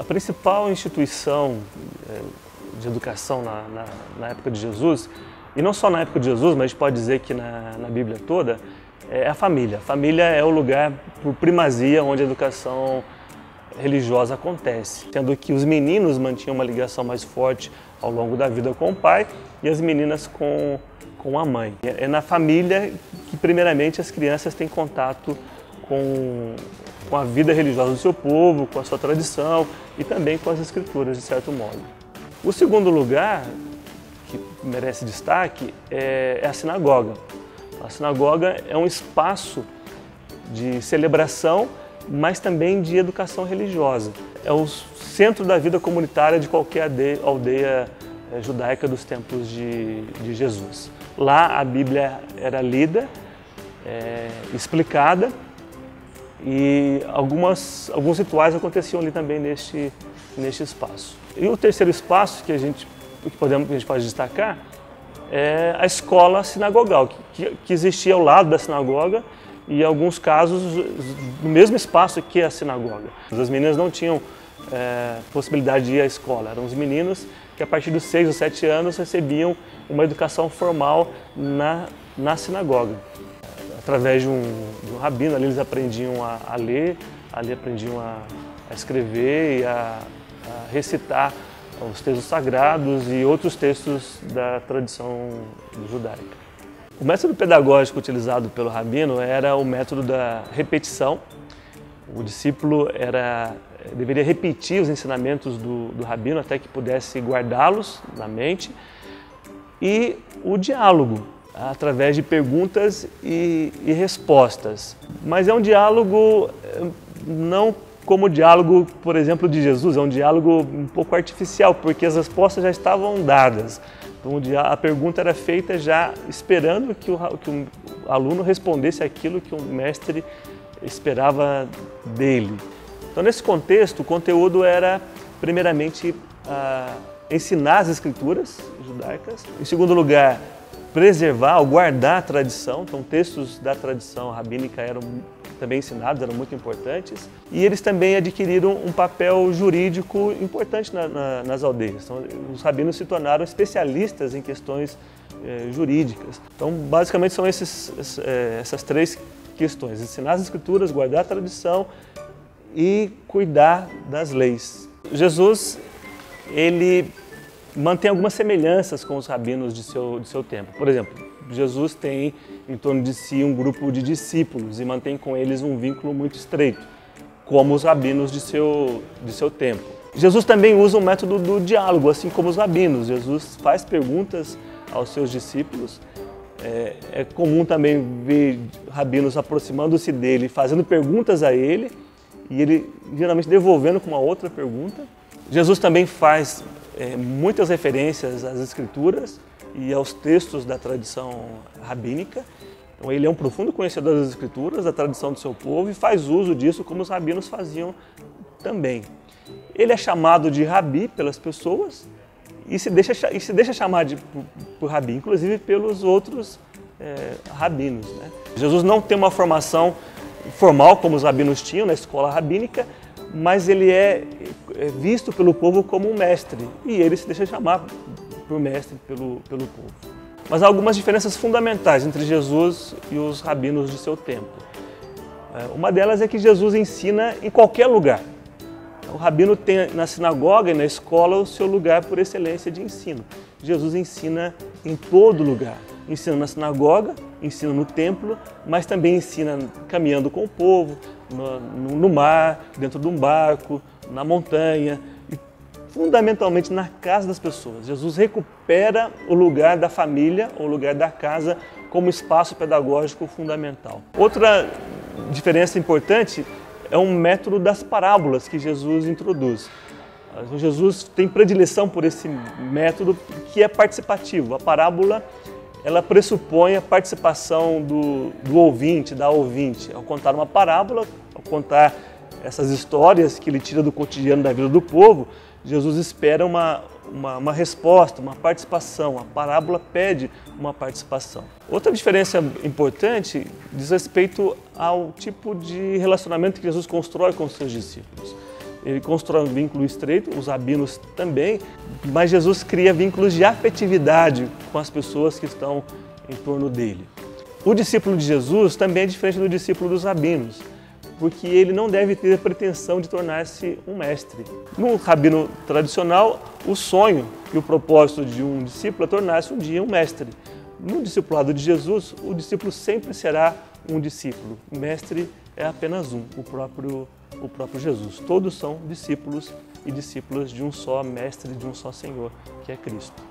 principal instituição de educação na época de Jesus, e não só na época de Jesus, mas a gente pode dizer que na Bíblia toda, é a família. A família é o lugar por primazia onde a educação religiosa acontece, sendo que os meninos mantinham uma ligação mais forte ao longo da vida com o pai e as meninas com a mãe. É na família que primeiramente as crianças têm contato com a vida religiosa do seu povo, com a sua tradição e também com as escrituras, de certo modo. O segundo lugar que merece destaque é a sinagoga. A sinagoga é um espaço de celebração, mas também de educação religiosa. É o centro da vida comunitária de qualquer aldeia judaica dos tempos de Jesus. Lá a Bíblia era lida, explicada, e alguns rituais aconteciam ali também neste espaço. E o terceiro espaço que a gente pode destacar é a escola sinagogal, que existia ao lado da sinagoga e, em alguns casos, no mesmo espaço que a sinagoga. As meninas não tinham possibilidade de ir à escola, eram os meninos que a partir dos 6 ou 7 anos recebiam uma educação formal na sinagoga. Através de um rabino, ali eles aprendiam a ler, ali aprendiam a escrever e a recitar os textos sagrados e outros textos da tradição judaica. O método pedagógico utilizado pelo rabino era o método da repetição. O discípulo deveria repetir os ensinamentos do rabino até que pudesse guardá-los na mente. E o diálogo, através de perguntas e respostas. Mas é um diálogo não como o diálogo, por exemplo, de Jesus, é um diálogo um pouco artificial, porque as respostas já estavam dadas. Então a pergunta era feita já esperando que o aluno respondesse aquilo que o mestre esperava dele. Então, nesse contexto, o conteúdo era, primeiramente, ensinar as escrituras judaicas. Em segundo lugar, preservar ou guardar a tradição. Então, textos da tradição rabínica eram também ensinados, eram muito importantes. E eles também adquiriram um papel jurídico importante nas aldeias. Então, os rabinos se tornaram especialistas em questões jurídicas. Então, basicamente, são essas três questões: ensinar as escrituras, guardar a tradição e cuidar das leis. Jesus, ele mantém algumas semelhanças com os rabinos de seu tempo. Por exemplo, Jesus tem em torno de si um grupo de discípulos e mantém com eles um vínculo muito estreito, como os rabinos de seu tempo. Jesus também usa o método do diálogo, assim como os rabinos. Jesus faz perguntas aos seus discípulos. É comum também ver rabinos aproximando-se dele, fazendo perguntas a ele, e ele geralmente devolvendo com uma outra pergunta. Jesus também faz muitas referências às escrituras e aos textos da tradição rabínica. Então, ele é um profundo conhecedor das escrituras, da tradição do seu povo, e faz uso disso como os rabinos faziam também. Ele é chamado de rabi pelas pessoas e se deixa chamar por rabi, inclusive pelos outros rabinos, né? Jesus não tem uma formação formal como os rabinos tinham na escola rabínica, mas ele é visto pelo povo como um mestre, e ele se deixa chamar por mestre pelo povo. Mas há algumas diferenças fundamentais entre Jesus e os rabinos de seu tempo. Uma delas é que Jesus ensina em qualquer lugar. O rabino tem na sinagoga e na escola o seu lugar por excelência de ensino. Jesus ensina em todo lugar. Ensina na sinagoga, ensina no templo, mas também ensina caminhando com o povo, no mar, dentro de um barco, na montanha, e fundamentalmente na casa das pessoas. Jesus recupera o lugar da família, o lugar da casa, como espaço pedagógico fundamental. Outra diferença importante é um método das parábolas que Jesus introduz. Jesus tem predileção por esse método que é participativo. A parábola, ela pressupõe a participação do ouvinte, da ouvinte. Ao contar uma parábola, ao contar essas histórias que ele tira do cotidiano da vida do povo, Jesus espera uma resposta, uma participação. A parábola pede uma participação. Outra diferença importante diz respeito ao tipo de relacionamento que Jesus constrói com os seus discípulos. ele constrói um vínculo estreito, os rabinos também, mas Jesus cria vínculos de afetividade com as pessoas que estão em torno dele. O discípulo de Jesus também é diferente do discípulo dos rabinos, porque ele não deve ter a pretensão de tornar-se um mestre. No rabino tradicional, o sonho e o propósito de um discípulo é tornar-se um dia um mestre. No discipulado de Jesus, o discípulo sempre será um discípulo. O mestre é apenas um, o próprio Jesus. Todos são discípulos e discípulas de um só mestre, de um só Senhor, que é Cristo.